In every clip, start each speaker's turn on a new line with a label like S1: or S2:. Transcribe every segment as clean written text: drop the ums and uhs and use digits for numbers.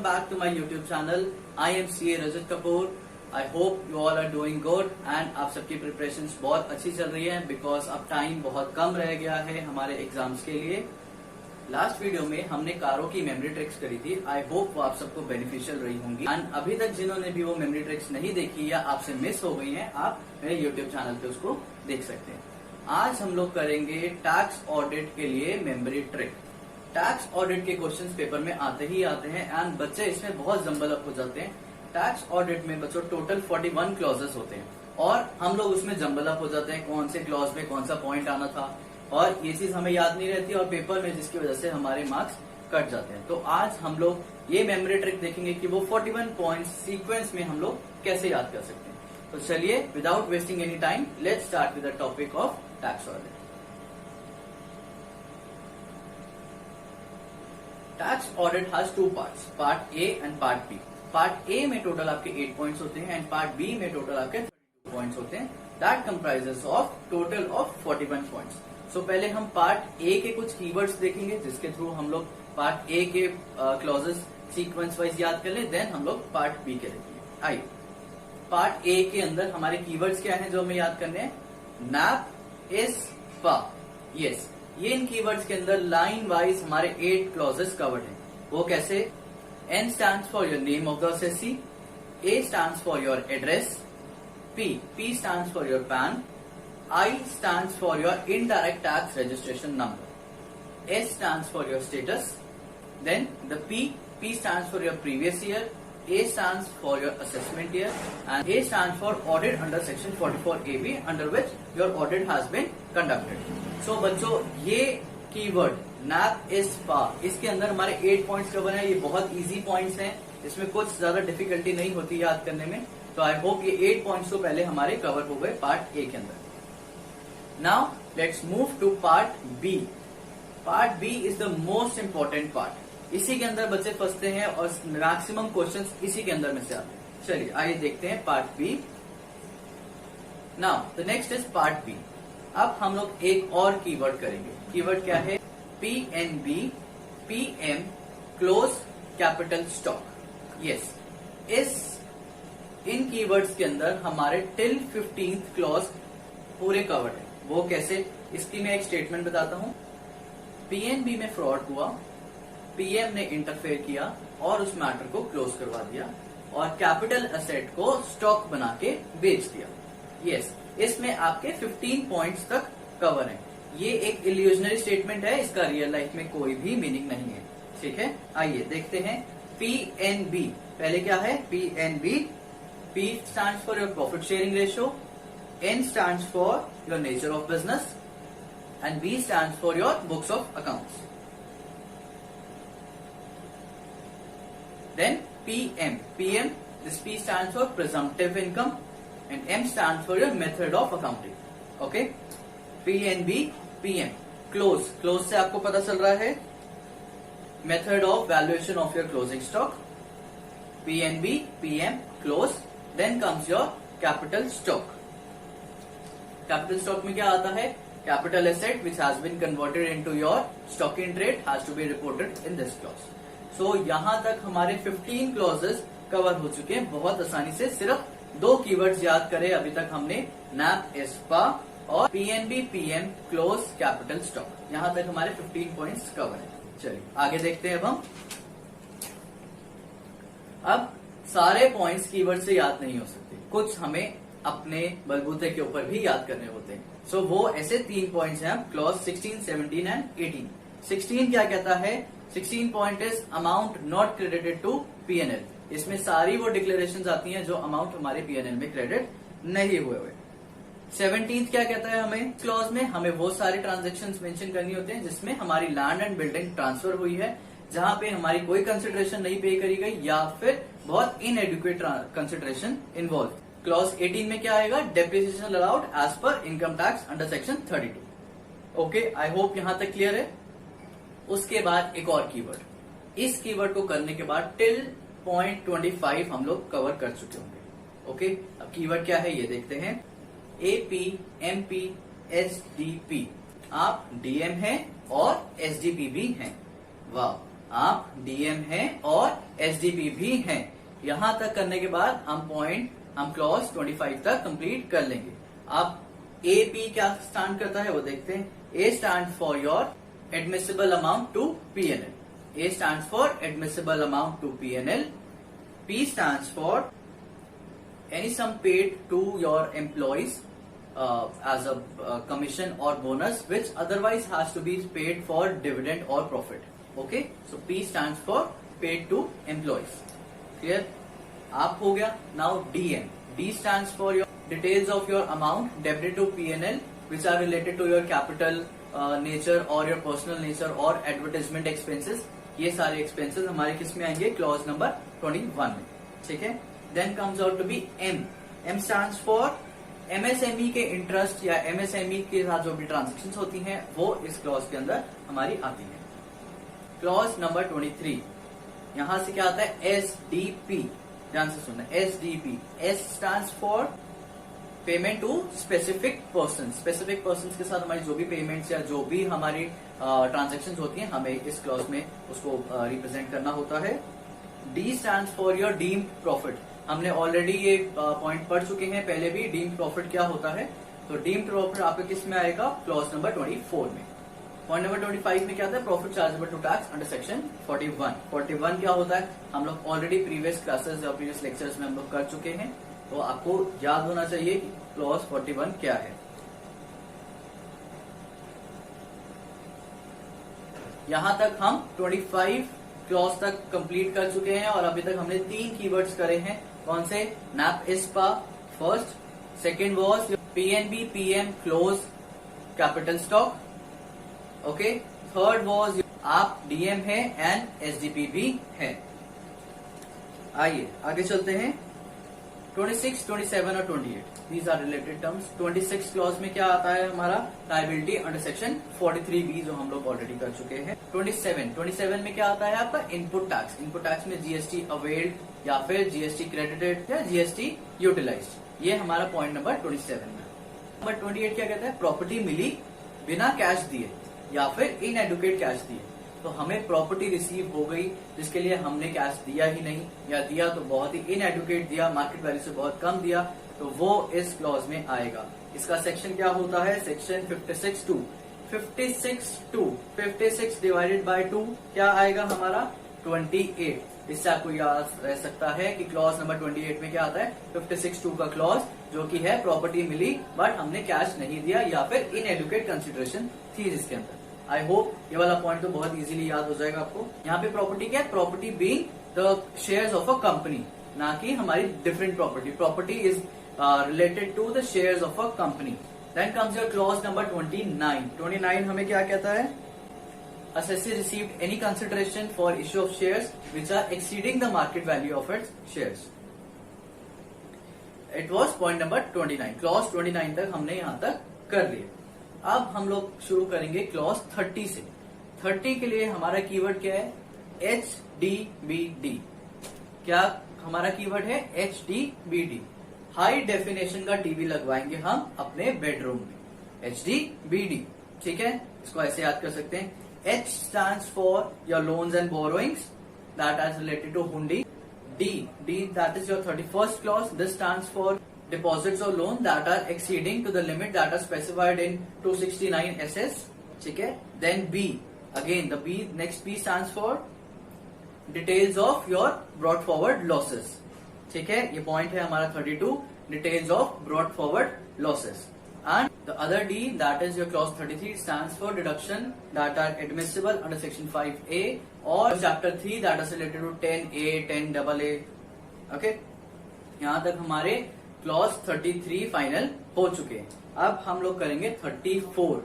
S1: welcome back to my YouTube channel. I am CA Rajat Kapoor. I hope you all are doing good and आप सबकी preparations बहुत अच्छी चल रही है बिकॉज अब टाइम बहुत कम रह गया है हमारे एग्जाम्स के लिए। लास्ट वीडियो में हमने कारों की मेमोरी ट्रिक्स करी थी। आई होप वो आप सबको बेनिफिशियल रही होंगी एंड अभी तक जिन्होंने भी वो मेमोरी ट्रिक्स नहीं देखी या आपसे मिस हो गई हैं, आप मेरे यूट्यूब चैनल पे उसको देख सकते हैं। आज हम लोग करेंगे टैक्स ऑडिट के लिए मेमोरी ट्रिक। टैक्स ऑडिट के क्वेश्चंस पेपर में आते ही आते हैं एंड बच्चे इसमें बहुत जम्बल अप हो जाते हैं। टैक्स ऑडिट में बच्चों टोटल 41 क्लॉजेस होते हैं और हम लोग उसमें जम्बल अप हो जाते हैं कौन से क्लॉज में कौन सा पॉइंट आना था और ये चीज हमें याद नहीं रहती और पेपर में जिसकी वजह से हमारे मार्क्स कट जाते हैं। तो आज हम लोग ये मेमोरी ट्रिक देखेंगे कि वो 41 पॉइंट सीक्वेंस में हम लोग कैसे याद कर सकते हैं। तो चलिए without wasting any time let's start with the topic of tax audit. Tax audit has two parts, part A and part B. Part A में टोटल आपके 8 पॉइंट्स होते हैं एंड पार्ट बी में टोटल आपके 32 पॉइंट्स होते हैं। That comprises of total of 41 points. So पहले हम पार्ट ए के कुछ कीवर्ड्स देखेंगे जिसके थ्रू हम लोग पार्ट ए के क्लॉजेस सीक्वेंस वाइज याद कर ले, देन हम लोग पार्ट बी के देखेंगे। आइए, पार्ट ए के अंदर हमारे कीवर्ड्स क्या हैं जो हमें याद करने हैं? नैप, इस, पा। यस, ये इन कीवर्ड्स के अंदर लाइन वाइज हमारे 8 क्लॉजेस कवर्ड हैं। वो कैसे? N stands for your name of the assessee, A stands for your address, P stands for your PAN, I stands for your indirect tax registration number, S stands for your status, then the P stands for your previous year, A stands for your assessment year, and A stands for audit under section 44AB under which your audit has been conducted. So बच्चों ये keyword nap, इस, पा, इसके अंदर हमारे 8 points cover हैं। ये बहुत इजी पॉइंट्स हैं, इसमें कुछ ज्यादा डिफिकल्टी नहीं होती याद करने में। तो आई होप ये 8 पॉइंट्स तो पहले हमारे कवर हो गए पार्ट ए के अंदर। Now let's move to part B. Part B is the most important part. इसी के अंदर बच्चे फंसते हैं और मैक्सिमम क्वेश्चंस इसी के अंदर में से आते हैं। चलिए आइए देखते हैं part B. Now the next is part B. अब हम लोग एक और कीवर्ड करेंगे। कीवर्ड क्या है? PNB, PM, close capital stock. Yes, इन कीवर्ड्स के अंदर हमारे टिल 15th क्लॉज पूरे कवर्ड है। वो कैसे? इसकी मैं एक स्टेटमेंट बताता हूं। PNB में फ्रॉड हुआ, PM ने इंटरफेयर किया और उस मैटर को क्लोज करवा दिया और कैपिटल एसेट को स्टॉक बना के बेच दिया। यस, इसमें आपके 15 पॉइंट्स तक कवर है। ये एक इल्यूजनरी स्टेटमेंट है, इसका रियल लाइफ में कोई भी मीनिंग नहीं है। ठीक है, आइए देखते हैं। PNB पहले क्या है? PNB, P stands for your profit sharing ratio, N stands for your nature of business, and B stands for your books of accounts. Then PM, this P stands for presumptive income, and M stands for your method of accounting. Okay, PNB, PM, close से आपको पता चल रहा है method of valuation of your closing stock. PNB, PM, close, then comes your capital stock. Capital stock में क्या आता है? Capital asset which has been converted into your stock in trade has to be reported in this clause. So यहां तक हमारे 15 clauses cover हो चुके हैं बहुत आसानी से। सिर्फ 2 कीवर्ड्स याद करें अभी तक हमने, नैप, एस्पा और PNB, PM, close capital stock. यहां तक हमारे 15 पॉइंट्स कवर है। चलिए आगे देखते हैं। अब सारे पॉइंट्स कीवर्ड से याद नहीं हो सकते, कुछ हमें अपने बलबूते के ऊपर भी याद करने होते हैं। सो वो ऐसे 3 पॉइंट्स हैं क्लॉज 16, 17 एंड 18। 16 क्या कहता है? 16 point is amount not credited to PNL। इसमें सारी वो डिक्लेरेशंस आती हैं जो अमाउंट हमारे PNL में क्रेडिट नहीं हुए हुए। 17th क्या कहता है? हमें क्लॉज में हमें वो सारे ट्रांजेक्शंस मेंशन करनी होते हैं जिसमें हमारी लैंड एंड बिल्डिंग ट्रांसफर हुई है, जहां पे हमारी कोई कंसिडरेशन नहीं पे करी गई या फिर बहुत इनएडिक्वेट कंसिडरेशन इन्वॉल्व। क्लॉज 18 में क्या आएगा? Depreciation allowed as per income tax under section 32। Okay, I hope यहां तक क्लियर है। उसके बाद एक और कीवर्ड। इस कीवर्ड को करने के बाद टिल पॉइंट 25 हम लोग कवर कर चुके होंगे। ओके, अब कीवर्ड क्या है ये देखते हैं। AP, MP, SDP। आप DM हैं और SDP भी हैं। वाह, आप डीएम हैं और एसडीपी भी हैं। यहां तक करने के बाद हम क्लॉज 25 तक कंप्लीट कर लेंगे। अब ए पी क्या स्टैंड करता है वो देखते हैं। A stand for your admissible amount to PNL. A stand for admissible amount to PNL. P stand for any sum paid to your employees as a commission or bonus which otherwise has to be paid for dividend or profit. Okay, so P stands for paid to employees. Clear? आप हो गया. Now DM. D stands for your details of your amount debited to PNL which are related to your capital nature or your personal nature or advertisement expenses. ये सारे expenses हमारे किस में आएंगे? Clause number 21 में. ठीक है. Then comes out to be M. M stands for MSME के इंटरेस्ट या MSME के साथ जो भी ट्रांजेक्शन होती हैं वो इस क्लॉज के अंदर हमारी आती है। क्लॉज नंबर 23 यहां से क्या आता है? SDP। ध्यान से सुनना, SDP। S stands for payment to specific person. Specific person के साथ हमारी जो भी पेमेंट्स या जो भी हमारी ट्रांजेक्शन होती हैं हमें इस क्लॉज में उसको रिप्रेजेंट करना होता है। D stands for your deemed profit। हमने ऑलरेडी ये पॉइंट पढ़ चुके हैं पहले भी। डीम्ड प्रॉफिट क्या होता है? तो डीम्ड प्रॉफिट आपके किस में आएगा? क्लॉज नंबर 24 में। पॉइंट नंबर 25 में क्या आता है? Profit chargeable to tax under section 41। 41 क्या होता है? हम लोग ऑलरेडी प्रीवियस क्लासेस या प्रीवियस लेक्चर्स में हम लोग कर चुके हैं, तो आपको याद होना चाहिए कि क्लॉज 41 क्या है। यहां तक हम 25 क्लॉज तक कंप्लीट कर चुके हैं और अभी तक हमने 3 कीवर्ड्स करे हैं। कौन से? Nap इस्पा first, second was PNB PM close capital stock, okay. Third was आप डीएम है एंड एसडीपी भी है। आइए आगे चलते हैं। 26, 27 और 28 these are related terms. 26 clause में क्या आता है हमारा? लायबिलिटी अंडर सेक्शन 43B जो हम लोग ऑलरेडी कर चुके हैं। 27 में क्या आता है आपका? Input tax. इनपुट टैक्स में जीएसटी अवेल्ड या फिर जीएसटी क्रेडिटेड या जीएसटी यूटिलाइज्ड। ये हमारा पॉइंट नंबर 27 में। नंबर 28 क्या कहता है? प्रॉपर्टी मिली बिना कैश दिए या फिर इनएडुकेट कैश दिए। तो हमें प्रॉपर्टी रिसीव हो गई जिसके लिए हमने कैश दिया ही नहीं या दिया तो बहुत ही इनएडुकेट दिया, मार्केट वैल्यू से बहुत कम दिया, तो वो इस क्लॉज में आएगा। इसका सेक्शन क्या होता है? सेक्शन 56(2). 56 डिवाइडेड बाय 2 क्या आएगा हमारा? 28। इससे आपको याद रह सकता है कि क्लॉज नंबर 28 में क्या आता है? 56(2) का क्लॉज जो कि है प्रॉपर्टी मिली बट हमने कैश नहीं दिया या फिर इनएडुकेट कंसिडरेशन थी जिसके अंदर। आई होप ये वाला पॉइंट तो बहुत इजीली याद हो जाएगा आपको। यहाँ पे प्रॉपर्टी क्या है? Property being the shares of a company, ना कि हमारी different property. Property is related to the shares of a company. Then comes your clause number 29। 29 हमें क्या कहता है? assessee received any consideration for issue of shares which are exceeding the market value of its shares. It was point number 29. Clause 29 तक हमने यहां तक कर लिया। अब हम लोग शुरू करेंगे क्लॉज 30 से। 30 के लिए हमारा कीवर्ड क्या है? HDBD। क्या हमारा कीवर्ड है? HDBD। हाई डेफिनेशन का टीवी लगवाएंगे हम अपने बेडरूम में। HDBD, ठीक है। इसको ऐसे याद कर सकते हैं। H stands for your loans and borrowings that is related to hundi. D that is your 31st clause. This stands for deposits or loan that are exceeding to the limit that are specified in 269 SS. ठीक है। Then B, again the B, next B stands for details of your brought forward losses. ठीक है। ये point है हमारा 32, details of brought forward losses. And the other D, that is your clause 33, stands for deduction that are admissible under section 5A or chapter 3 that is related to 10A, 10AA. Okay? यहाँ तक हमारे clause 33 final हो चुके हैं। अब हम लोग करेंगे 34।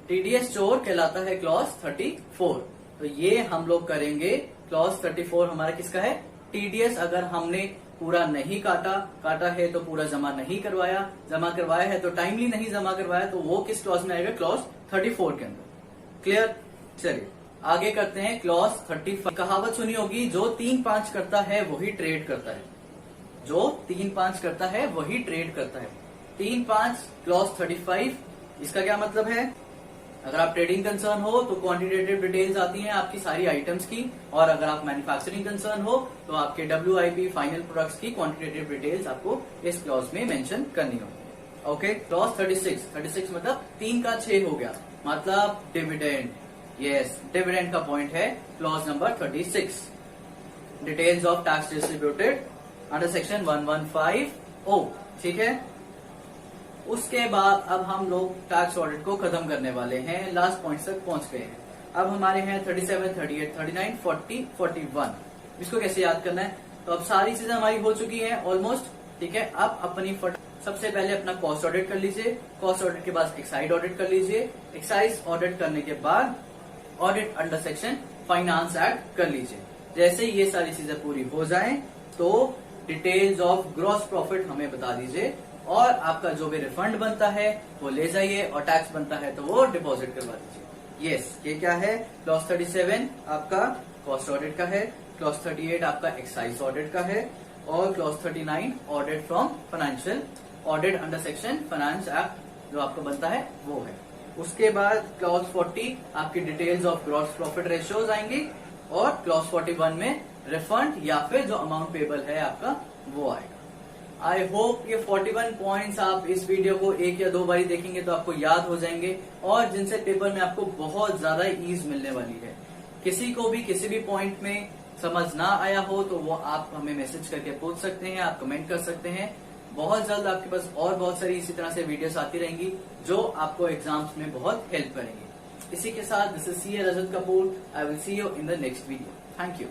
S1: टीडीएस चोर कहलाता है क्लॉज 34। तो ये हम लोग करेंगे क्लॉज 34 हमारा किसका है? टीडीएस अगर हमने पूरा नहीं काटा है तो पूरा जमा नहीं करवाया, जमा करवाया है तो टाइमली नहीं जमा करवाया, तो वो किस क्लॉज में आएगा? क्लॉज 34 के अंदर। क्लियर? चलिए आगे करते हैं क्लॉज 35। कहावत सुनी होगी, जो 3-5 करता है वही ट्रेड करता है। जो 3-5 करता है वही ट्रेड करता है। 3-5 क्लॉज 35, इसका क्या मतलब है? अगर आप ट्रेडिंग कंसर्न हो तो क्वांटिटेटिव डिटेल्स आती हैं आपकी सारी आइटम्स की, और अगर आप मैन्युफैक्चरिंग कंसर्न हो तो आपके WIP फाइनल प्रोडक्ट्स की क्वांटिटेटिव डिटेल्स आपको इस क्लॉज में मेंशन करनी होगी। ओके, क्लॉज 36 मतलब 3 का 6 हो गया, मतलब डिविडेंड। यस, डिविडेंड का पॉइंट है clause number 36। Details of tax distributed under section 115O, ठीक है। उसके बाद अब हम लोग टैक्स ऑडिट को खत्म करने वाले हैं, लास्ट पॉइंट तक पहुंच गए हैं। अब हमारे हैं 37, 38, 39, 40, 41। इसको कैसे याद करना है? तो अब सारी चीजें हमारी हो चुकी हैं ऑलमोस्ट, ठीक है। अब अपनी सबसे पहले अपना कॉस्ट ऑडिट कर लीजिए, कॉस्ट ऑडिट के बाद एक्साइज ऑडिट कर लीजिए, एक्साइज ऑडिट करने के बाद audit under section finance act कर लीजिए। जैसे ये सारी चीजें पूरी हो जाएं तो डिटेल्स ऑफ ग्रॉस प्रॉफिट हमें बता दीजिए, और आपका जो भी रिफंड बनता है वो ले जाइए, और टैक्स बनता है तो वो डिपॉजिट करवा दीजिए। यस, ये क्या है? क्लॉज 37 आपका कॉस्ट ऑडिट का है, क्लॉज 38 आपका एक्साइज ऑडिट का है, और clause 39 audit from financial audit under section finance act जो आपको बनता है वो है। उसके बाद क्लॉज 40 आपकी details of gross profit ratios आएंगी, और क्लॉज 41 में रिफंड या फिर जो अमाउंट पेबल है आपका वो आएगा। आई होप ये 41 पॉइंट्स आप इस वीडियो को 1 या 2 बारी देखेंगे तो आपको याद हो जाएंगे, और जिनसे पेपर में आपको बहुत ज्यादा ईज मिलने वाली है। किसी को भी किसी भी पॉइंट में समझ ना आया हो तो वो आप हमें मैसेज करके पूछ सकते हैं, आप कमेंट कर सकते हैं। बहुत जल्द आपके पास और बहुत सारी इसी तरह से वीडियोस आती रहेंगी जो आपको एग्जाम्स में बहुत हेल्प करेंगी। इसी के साथ this is CA Rajat Kapoor. I will see you in the next video. Thank you.